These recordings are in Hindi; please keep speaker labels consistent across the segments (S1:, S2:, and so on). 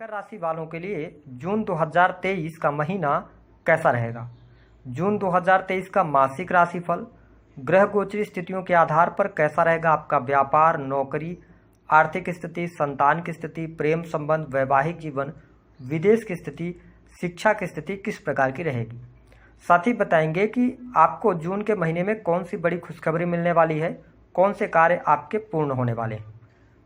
S1: मकर राशि वालों के लिए जून 2023 का महीना कैसा रहेगा। जून 2023 का मासिक राशिफल ग्रह गोचरी स्थितियों के आधार पर कैसा रहेगा। आपका व्यापार, नौकरी, आर्थिक स्थिति, संतान की स्थिति, प्रेम संबंध, वैवाहिक जीवन, विदेश की स्थिति, शिक्षा की स्थिति किस प्रकार की रहेगी। साथ ही बताएंगे कि आपको जून के महीने में कौन सी बड़ी खुशखबरी मिलने वाली है, कौन से कार्य आपके पूर्ण होने वाले हैं।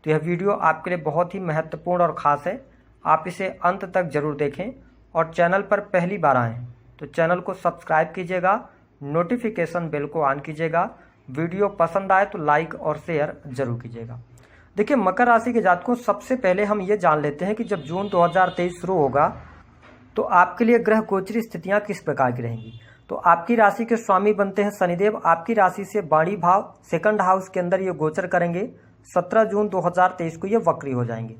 S1: तो यह वीडियो आपके लिए बहुत ही महत्वपूर्ण और ख़ास है। आप इसे अंत तक जरूर देखें और चैनल पर पहली बार आएँ तो चैनल को सब्सक्राइब कीजिएगा, नोटिफिकेशन बेल को ऑन कीजिएगा। वीडियो पसंद आए तो लाइक और शेयर जरूर कीजिएगा। देखिए, मकर राशि के जातकों, सबसे पहले हम ये जान लेते हैं कि जब जून 2023 शुरू होगा तो आपके लिए ग्रह गोचरी स्थितियाँ किस प्रकार की रहेंगी। तो आपकी राशि के स्वामी बनते हैं शनिदेव। आपकी राशि से वाणी भाव सेकंड हाउस के अंदर ये गोचर करेंगे। 17 जून 2023 को ये वक्री हो जाएंगे।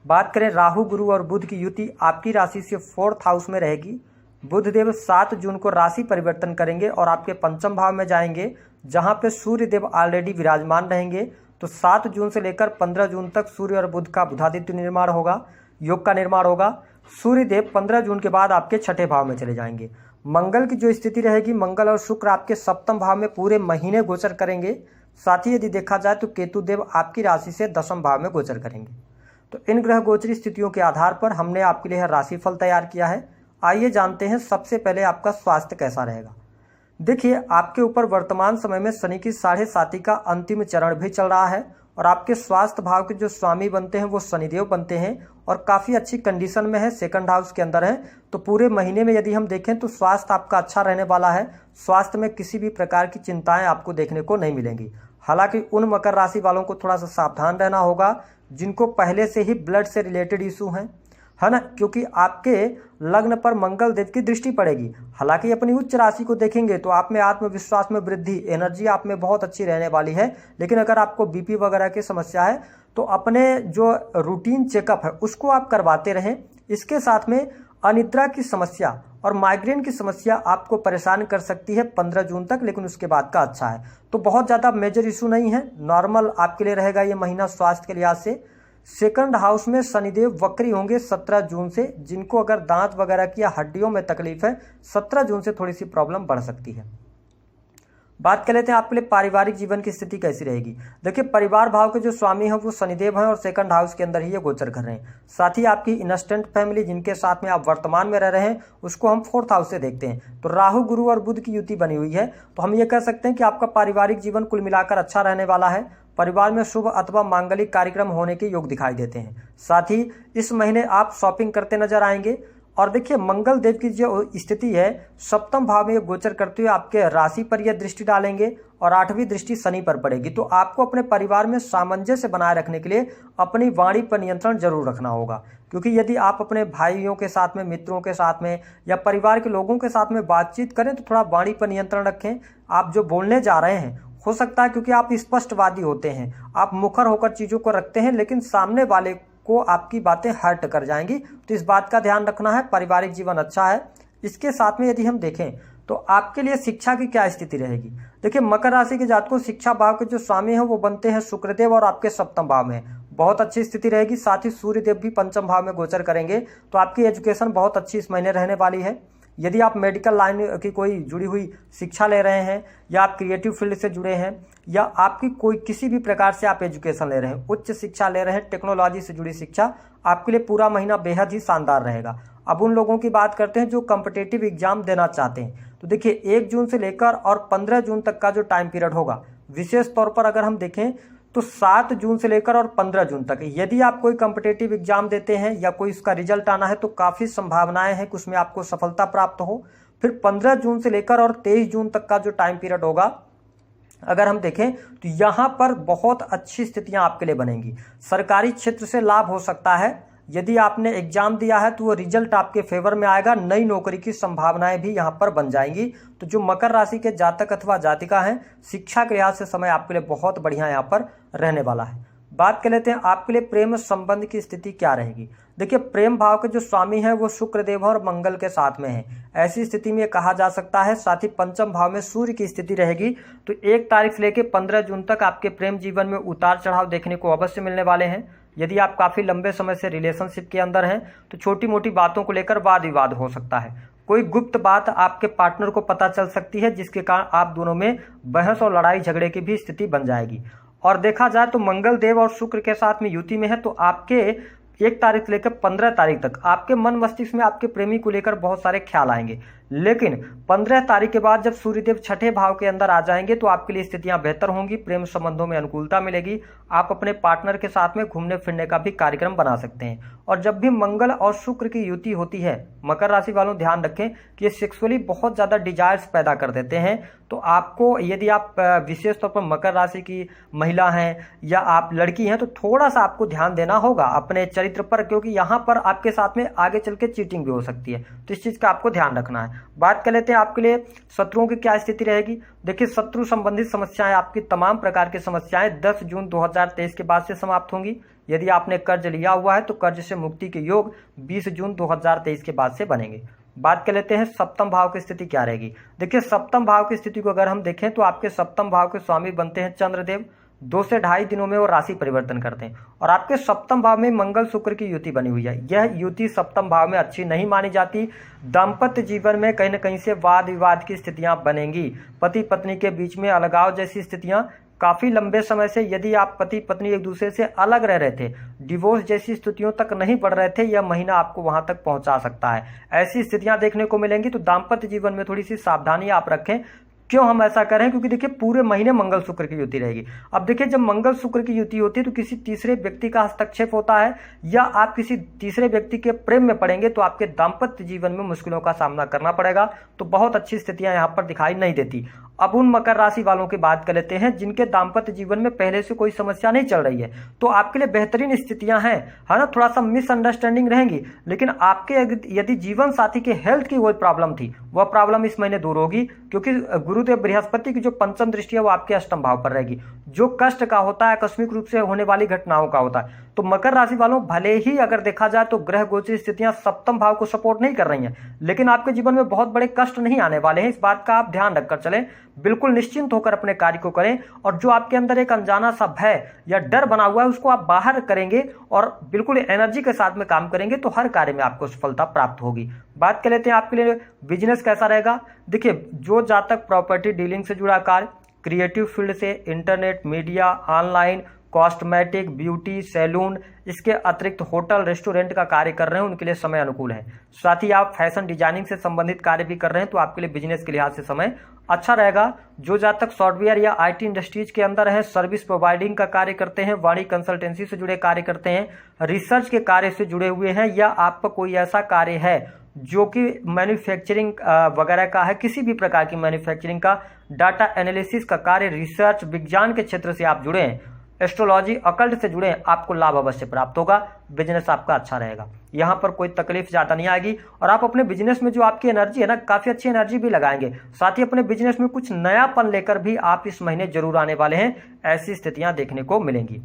S1: बात करें राहु, गुरु और बुध की युति, आपकी राशि से 4th हाउस में रहेगी। बुध देव 7 जून को राशि परिवर्तन करेंगे और आपके पंचम भाव में जाएंगे, जहां पे सूर्य देव ऑलरेडी विराजमान रहेंगे। तो 7 जून से लेकर 15 जून तक सूर्य और बुध का बुधादित्य निर्माण होगा, योग का निर्माण होगा। सूर्य देव 15 जून के बाद आपके 6ठे भाव में चले जाएंगे। मंगल की जो स्थिति रहेगी, मंगल और शुक्र आपके 7म भाव में पूरे महीने गोचर करेंगे। साथ ही यदि देखा जाए तो केतु देव आपकी राशि से 10म भाव में गोचर करेंगे। तो इन ग्रह गोचरी स्थितियों के आधार पर हमने आपके लिए राशिफल तैयार किया है। आइए जानते हैं सबसे पहले आपका स्वास्थ्य कैसा रहेगा। देखिए, आपके ऊपर वर्तमान समय में शनि की 7.5 का अंतिम चरण भी चल रहा है और आपके स्वास्थ्य भाव के जो स्वामी बनते हैं वो शनिदेव बनते हैं और काफ़ी अच्छी कंडीशन में है, सेकंड हाउस के अंदर है। तो पूरे महीने में यदि हम देखें तो स्वास्थ्य आपका अच्छा रहने वाला है। स्वास्थ्य में किसी भी प्रकार की चिंताएं आपको देखने को नहीं मिलेंगी। हालांकि उन मकर राशि वालों को थोड़ा सा सावधान रहना होगा जिनको पहले से ही ब्लड से रिलेटेड इशू है ना, क्योंकि आपके लग्न पर मंगल देव की दृष्टि पड़ेगी। हालांकि अपनी उच्च राशि को देखेंगे तो आप में आत्मविश्वास में वृद्धि, एनर्जी आप में बहुत अच्छी रहने वाली है। लेकिन अगर आपको बीपी वगैरह की समस्या है तो अपने जो रूटीन चेकअप है उसको आप करवाते रहें। इसके साथ में अनिद्रा की समस्या और माइग्रेन की समस्या आपको परेशान कर सकती है 15 जून तक, लेकिन उसके बाद का अच्छा है। तो बहुत ज़्यादा मेजर इशू नहीं है, नॉर्मल आपके लिए रहेगा ये महीना स्वास्थ्य के लिहाज से। सेकंड हाउस में शनिदेव वक्री होंगे 17 जून से। जिनको अगर दांत वगैरह की या हड्डियों में तकलीफ है, 17 जून से थोड़ी सी प्रॉब्लम बढ़ सकती है। बात कर लेते हैं आपके लिए पारिवारिक जीवन की स्थिति कैसी रहेगी। देखिए, परिवार भाव के जो स्वामी हैं वो शनिदेव हैं और सेकंड हाउस के अंदर ही ये गोचर कर रहे हैं। साथ ही आपकी इंस्टेंट फैमिली जिनके साथ में आप वर्तमान में रह रहे हैं उसको हम 4th हाउस से देखते हैं। तो राहु, गुरु और बुध की युति बनी हुई है। तो हम ये कह सकते हैं कि आपका पारिवारिक जीवन कुल मिलाकर अच्छा रहने वाला है। परिवार में शुभ अथवा मांगलिक कार्यक्रम होने के योग दिखाई देते हैं। साथ ही इस महीने आप शॉपिंग करते नजर आएंगे। और देखिए, मंगल देव की जो स्थिति है 7म भाव में गोचर करते हुए आपके राशि पर यह दृष्टि डालेंगे और 8वीं दृष्टि शनि पर पड़ेगी। तो आपको अपने परिवार में सामंजस्य बनाए रखने के लिए अपनी वाणी पर नियंत्रण जरूर रखना होगा, क्योंकि यदि आप अपने भाइयों के साथ में, मित्रों के साथ में या परिवार के लोगों के साथ में बातचीत करें तो थोड़ा वाणी पर नियंत्रण रखें। आप जो बोलने जा रहे हैं, हो सकता है क्योंकि आप स्पष्टवादी होते हैं, आप मुखर होकर चीज़ों को रखते हैं, लेकिन सामने वाले को आपकी बातें हर्ट कर जाएंगी। तो इस बात का ध्यान रखना है। पारिवारिक जीवन अच्छा है। इसके साथ में यदि हम देखें तो आपके लिए शिक्षा की क्या स्थिति रहेगी। देखिए, मकर राशि के जातकों, शिक्षा भाव के जो स्वामी हैं वो बनते हैं शुक्रदेव और आपके 7म भाव में बहुत अच्छी स्थिति रहेगी। साथ ही सूर्य देव भी 5म भाव में गोचर करेंगे। तो आपकी एजुकेशन बहुत अच्छी इस महीने रहने वाली है। यदि आप मेडिकल लाइन की कोई जुड़ी हुई शिक्षा ले रहे हैं या आप क्रिएटिव फील्ड से जुड़े हैं या आपकी कोई किसी भी प्रकार से आप एजुकेशन ले रहे हैं, उच्च शिक्षा ले रहे हैं, टेक्नोलॉजी से जुड़ी शिक्षा, आपके लिए पूरा महीना बेहद ही शानदार रहेगा। अब उन लोगों की बात करते हैं जो कॉम्पिटिटिव एग्जाम देना चाहते हैं। तो देखिए, 1 जून से लेकर और 15 जून तक का जो टाइम पीरियड होगा, विशेष तौर पर अगर हम देखें तो 7 जून से लेकर और 15 जून तक यदि आप कोई कॉम्पिटिटिव एग्जाम देते हैं या कोई इसका रिजल्ट आना है तो काफ़ी संभावनाएं हैं कि उसमें आपको सफलता प्राप्त हो। फिर 15 जून से लेकर और 23 जून तक का जो टाइम पीरियड होगा, अगर हम देखें तो यहाँ पर बहुत अच्छी स्थितियां आपके लिए बनेंगी। सरकारी क्षेत्र से लाभ हो सकता है। यदि आपने एग्जाम दिया है तो वो रिजल्ट आपके फेवर में आएगा। नई नौकरी की संभावनाएं भी यहाँ पर बन जाएंगी। तो जो मकर राशि के जातक अथवा जातिका हैं, शिक्षा के लिहाज से समय आपके लिए बहुत बढ़िया यहाँ पर रहने वाला है। बात कर लेते हैं आपके लिए प्रेम संबंध की स्थिति क्या रहेगी। देखिए, प्रेम भाव के जो स्वामी हैं वो शुक्रदेव और मंगल के साथ में हैं। ऐसी स्थिति में कहा जा सकता है। साथ ही 5म भाव में सूर्य की स्थिति रहेगी। तो 1 तारीख से लेकर 15 जून तक आपके प्रेम जीवन में उतार चढ़ाव देखने को अवश्य मिलने वाले हैं। यदि आप काफ़ी लंबे समय से रिलेशनशिप के अंदर हैं तो छोटी मोटी बातों को लेकर वाद विवाद हो सकता है। कोई गुप्त बात आपके पार्टनर को पता चल सकती है जिसके कारण आप दोनों में बहस और लड़ाई झगड़े की भी स्थिति बन जाएगी। और देखा जाए तो मंगल देव और शुक्र के साथ में युति में है, तो आपके 1 तारीख से लेकर 15 तारीख तक आपके मन मस्तिष्क में आपके प्रेमी को लेकर बहुत सारे ख्याल आएंगे। लेकिन 15 तारीख के बाद जब सूर्यदेव छठे भाव के अंदर आ जाएंगे तो आपके लिए स्थितियां बेहतर होंगी, प्रेम संबंधों में अनुकूलता मिलेगी। आप अपने पार्टनर के साथ में घूमने फिरने का भी कार्यक्रम बना सकते हैं। और जब भी मंगल और शुक्र की युति होती है, मकर राशि वालों ध्यान रखें कि ये सेक्सुअली बहुत ज़्यादा डिजायर्स पैदा कर देते हैं। तो आपको, यदि आप विशेष तौर पर मकर राशि की महिला हैं या आप लड़की हैं, तो थोड़ा सा आपको ध्यान देना होगा अपने चरित्र पर, क्योंकि यहाँ पर आपके साथ में आगे चल के चीटिंग भी हो सकती है। तो इस चीज़ का आपको ध्यान रखना है। बात कर लेते हैं आपके लिए शत्रुओं की क्या स्थिति रहेगी। देखिए, शत्रु संबंधित समस्याएं, आपकी तमाम प्रकार की समस्याएं 10 जून 2023 के बाद से समाप्त होंगी। यदि आपने कर्ज लिया हुआ है तो कर्ज से मुक्ति के योग 20 जून 2023 के बाद से बनेंगे। बात कर लेते हैं सप्तम भाव की स्थिति क्या रहेगी। देखिए, सप्तम भाव की स्थिति को अगर हम देखें तो आपके सप्तम भाव के स्वामी बनते हैं चंद्रदेव। 2 से 2.5 दिनों में वो राशि परिवर्तन करते हैं और आपके सप्तम भाव में मंगल शुक्र की युति बनी हुई है। यह युति सप्तम भाव में अच्छी नहीं मानी जाती। दाम्पत्य जीवन में कहीं न कहीं से वाद विवाद की स्थितियां बनेंगी। पति पत्नी के बीच में अलगाव जैसी स्थितियां, काफ़ी लंबे समय से यदि आप पति पत्नी एक दूसरे से अलग रह रहे थे, डिवोर्स जैसी स्थितियों तक नहीं बढ़ रहे थे, यह महीना आपको वहां तक पहुंचा सकता है। ऐसी स्थितियां देखने को मिलेंगी। तो दाम्पत्य जीवन में थोड़ी सी सावधानी आप रखें। क्यों हम ऐसा करें? क्योंकि देखिए, पूरे महीने मंगल शुक्र की युति रहेगी। अब देखिए, जब मंगल शुक्र की युति होती है तो किसी तीसरे व्यक्ति का हस्तक्षेप होता है या आप किसी तीसरे व्यक्ति के प्रेम में पड़ेंगे तो आपके दाम्पत्य जीवन में मुश्किलों का सामना करना पड़ेगा। तो बहुत अच्छी स्थितियां यहाँ पर दिखाई नहीं देती। अब उन मकर राशि वालों की बात कर लेते हैं जिनके दाम्पत्य जीवन में पहले से कोई समस्या नहीं चल रही है, तो आपके लिए बेहतरीन स्थितियां हैं, है ना। थोड़ा सा मिसअंडरस्टैंडिंग रहेंगी, लेकिन आपके यदि जीवन साथी के हेल्थ की कोई प्रॉब्लम थी, वह प्रॉब्लम इस महीने दूर होगी, क्योंकि गुरुदेव बृहस्पति की जो पंचम दृष्टि है वो आपके अष्टम भाव पर रहेगी। जो कष्ट का होता है, आकस्मिक रूप से होने वाली घटनाओं का होता है। तो मकर राशि वालों, भले ही अगर देखा जाए तो ग्रह गोचर स्थितियां सप्तम भाव को सपोर्ट नहीं कर रही हैं, लेकिन आपके जीवन में बहुत बड़े कष्ट नहीं आने वाले हैं। इस बात का आप ध्यान रखकर चलें। बिल्कुल निश्चिंत होकर अपने कार्य को करें और जो आपके अंदर एक अनजाना सा भय या डर बना हुआ है उसको आप बाहर करेंगे और बिल्कुल एनर्जी के साथ में काम करेंगे तो हर कार्य में आपको सफलता प्राप्त होगी। बात कर लेते हैं आपके लिए बिजनेस कैसा रहेगा। देखिए, जो जातक प्रॉपर्टी डीलिंग से जुड़ा कार्य, क्रिएटिव फील्ड से, internet, media, online, cosmetic, beauty, salon, इसके अतिरिक्त होटल रेस्टोरेंट का कार्य कर रहे हैं, उनके लिए समय अनुकूल है। साथ ही आप फैशन डिजाइनिंग से संबंधित कार्य भी कर रहे हैं तो आपके लिए बिजनेस के लिहाज से समय अच्छा रहेगा। जो जातक सॉफ्टवेयर या आईटी इंडस्ट्रीज के अंदर है, सर्विस प्रोवाइडिंग का कार्य करते हैं, वाणी कंसल्टेंसी से जुड़े कार्य करते हैं, रिसर्च के कार्य से जुड़े हुए हैं, या आपका कोई ऐसा कार्य है जो कि मैन्युफैक्चरिंग वगैरह का है, किसी भी प्रकार की मैन्युफैक्चरिंग का, डाटा एनालिसिस का कार्य, रिसर्च विज्ञान के क्षेत्र से आप जुड़े हैं, एस्ट्रोलॉजी अकल्ट से जुड़े, आपको लाभ अवश्य प्राप्त होगा। बिजनेस आपका अच्छा रहेगा, यहाँ पर कोई तकलीफ ज़्यादा नहीं आएगी और आप अपने बिजनेस में जो आपकी एनर्जी है ना, काफ़ी अच्छी एनर्जी भी लगाएंगे। साथ ही अपने बिजनेस में कुछ नयापन लेकर भी आप इस महीने जरूर आने वाले हैं। ऐसी स्थितियाँ देखने को मिलेंगी।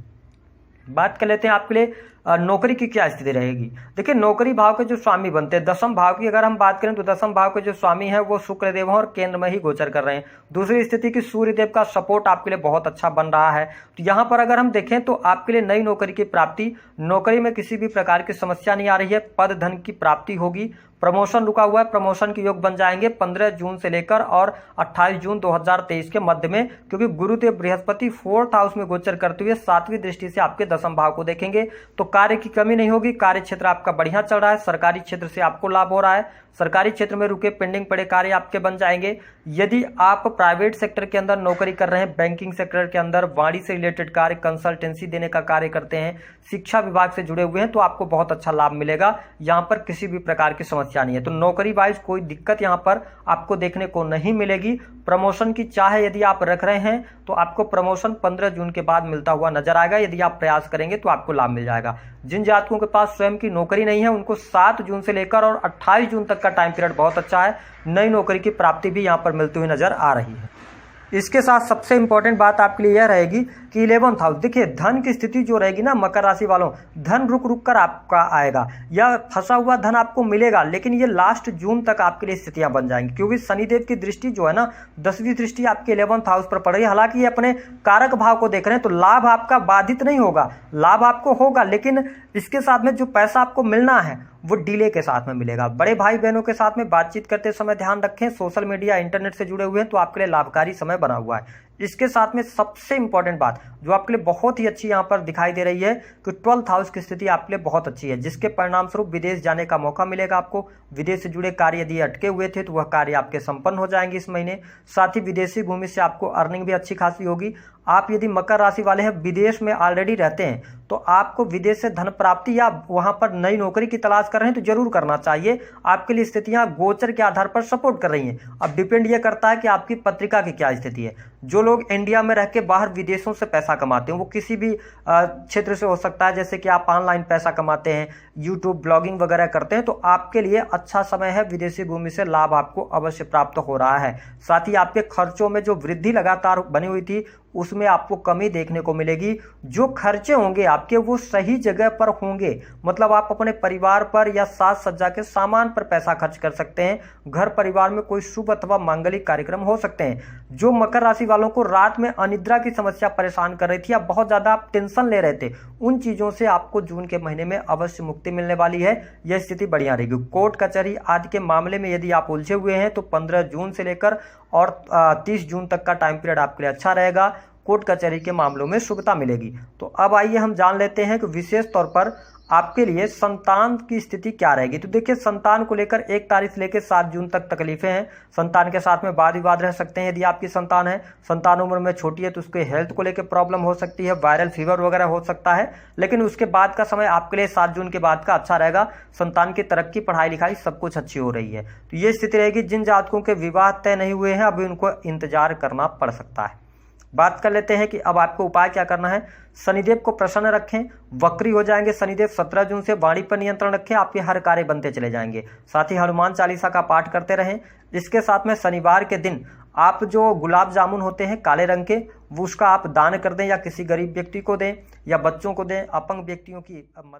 S1: बात कर लेते हैं आपके लिए नौकरी की क्या स्थिति रहेगी। देखिए, नौकरी भाव के जो स्वामी बनते हैं, दसम भाव की अगर हम बात करें तो दसम भाव के जो स्वामी हैं वो शुक्रदेव हैं और केंद्र में ही गोचर कर रहे हैं। दूसरी स्थिति की सूर्यदेव का सपोर्ट आपके लिए बहुत अच्छा बन रहा है। तो यहाँ पर अगर हम देखें तो आपके लिए नई नौकरी की प्राप्ति, नौकरी में किसी भी प्रकार की समस्या नहीं आ रही है, पद धन की प्राप्ति होगी, प्रमोशन रुका हुआ है, प्रमोशन के योग बन जाएंगे 15 जून से लेकर और 28 जून 2023 के मध्य में, क्योंकि गुरुदेव बृहस्पति 4th हाउस में गोचर करते हुए 7वीं दृष्टि से आपके दसम भाव को देखेंगे। तो कार्य की कमी नहीं होगी, कार्य क्षेत्र आपका बढ़िया चल रहा है, सरकारी क्षेत्र से आपको लाभ हो रहा है, सरकारी क्षेत्र में रुके पेंडिंग पड़े कार्य आपके बन जाएंगे। यदि आप प्राइवेट सेक्टर के अंदर नौकरी कर रहे हैं, बैंकिंग सेक्टर के अंदर वाणी से रिलेटेड कार्य, कंसल्टेंसी देने का कार्य करते हैं, शिक्षा विभाग से जुड़े हुए हैं, तो आपको बहुत अच्छा लाभ मिलेगा। यहाँ पर किसी भी प्रकार की समस्या नहीं है। तो नौकरी वाइज कोई दिक्कत यहाँ पर आपको देखने को नहीं मिलेगी। प्रमोशन की चाह यदि आप रख रहे हैं तो आपको प्रमोशन 15 जून के बाद मिलता हुआ नजर आएगा। यदि आप प्रयास करेंगे तो आपको लाभ मिल जाएगा। जिन जातकों के पास स्वयं की नौकरी नहीं है उनको 7 जून से लेकर और 28 जून तक का टाइम पीरियड बहुत अच्छा है। नई नौकरी की प्राप्ति भी यहाँ पर मिलती हुई नजर आ रही है। इसके साथ सबसे इंपॉर्टेंट बात आपके लिए यह रहेगी कि 11th हाउस, देखिए धन की स्थिति जो रहेगी ना मकर राशि वालों, धन रुक रुक कर आपका आएगा या फंसा हुआ धन आपको मिलेगा, लेकिन ये लास्ट जून तक आपके लिए स्थितियां बन जाएंगी, क्योंकि शनिदेव की दृष्टि जो है ना 10वीं दृष्टि आपके 11th हाउस पर पड़ रही है। हालांकि ये अपने कारक भाव को देख रहे हैं तो लाभ आपका बाधित नहीं होगा, लाभ आपको होगा, लेकिन इसके साथ में जो पैसा आपको मिलना है वो डिले के साथ में मिलेगा। बड़े भाई बहनों के साथ में बातचीत करते समय ध्यान रखें, सोशल मीडिया इंटरनेट से जुड़े हुए हैं तो आपके लिए लाभकारी समय बना हुआ है। इसके साथ में सबसे इंपॉर्टेंट बात जो आपके लिए बहुत ही अच्छी यहाँ पर दिखाई दे रही है कि 12th हाउस की स्थिति आपके लिए बहुत अच्छी है, जिसके परिणाम स्वरूप विदेश जाने का मौका मिलेगा आपको। विदेश से जुड़े कार्य यदि अटके हुए थे तो वह कार्य आपके संपन्न हो जाएंगे इस महीने। साथ ही विदेशी भूमि से आपको अर्निंग भी अच्छी खासी होगी। आप यदि मकर राशि वाले हैं, विदेश में ऑलरेडी रहते हैं तो आपको विदेश से धन प्राप्ति या वहां पर नई नौकरी की तलाश कर रहे हैं तो जरूर करना चाहिए। आपके लिए स्थितियां गोचर के आधार पर सपोर्ट कर रही हैं। अब डिपेंड ये करता है कि आपकी पत्रिका की क्या स्थिति है। जो लोग इंडिया में रह के बाहर विदेशों से पैसा कमाते हैं, वो किसी भी क्षेत्र से हो सकता है, जैसे कि आप ऑनलाइन पैसा कमाते हैं, यूट्यूब ब्लॉगिंग वगैरह करते हैं, तो आपके लिए अच्छा समय है। विदेशी भूमि से लाभ आपको अवश्य प्राप्त हो रहा है। साथ ही आपके खर्चों में जो वृद्धि लगातार बनी हुई थी उसमें आपको कमी देखने को मिलेगी। जो खर्चे होंगे आपके वो सही जगह पर होंगे, मतलब आप अपने परिवार पर या साज सज्जा के सामान पर पैसा खर्च कर सकते हैं। घर परिवार में कोई शुभ अथवा मांगलिक कार्यक्रम हो सकते हैं। जो मकर राशि वालों को रात में अनिद्रा की समस्या परेशान कर रही थी या बहुत ज्यादा आप टेंशन ले रहे थे, उन चीजों से आपको जून के महीने में अवश्य मुक्ति मिलने वाली है। यह स्थिति बढ़िया रहेगी। कोर्ट कचहरी आदि के मामले में यदि आप उलझे हुए हैं तो 15 जून से लेकर और 30 जून तक का टाइम पीरियड आपके लिए अच्छा रहेगा। कोर्ट कचहरी के मामलों में शुभता मिलेगी। तो अब आइए हम जान लेते हैं कि विशेष तौर पर आपके लिए संतान की स्थिति क्या रहेगी। तो देखिए, संतान को लेकर 1 तारीख से लेकर 7 जून तक तकलीफें हैं। संतान के साथ में वाद विवाद रह सकते हैं। यदि आपकी संतान है, संतान उम्र में छोटी है तो उसके हेल्थ को लेकर प्रॉब्लम हो सकती है, वायरल फीवर वगैरह हो सकता है, लेकिन उसके बाद का समय आपके लिए 7 जून के बाद का अच्छा रहेगा। संतान की तरक्की, पढ़ाई लिखाई सब कुछ अच्छी हो रही है। तो ये स्थिति रहेगी। जिन जातकों के विवाह तय नहीं हुए हैं अभी उनको इंतजार करना पड़ सकता है। बात कर लेते हैं कि अब आपको उपाय क्या करना है। शनिदेव को प्रसन्न रखें, वक्री हो जाएंगे शनिदेव। 17 जून से वाणी पर नियंत्रण रखें, आपके हर कार्य बनते चले जाएंगे। साथ ही हनुमान चालीसा का पाठ करते रहें। इसके साथ में शनिवार के दिन आप जो गुलाब जामुन होते हैं काले रंग के, वो उसका आप दान कर दें या किसी गरीब व्यक्ति को दें या बच्चों को दें। अपंग व्यक्तियों की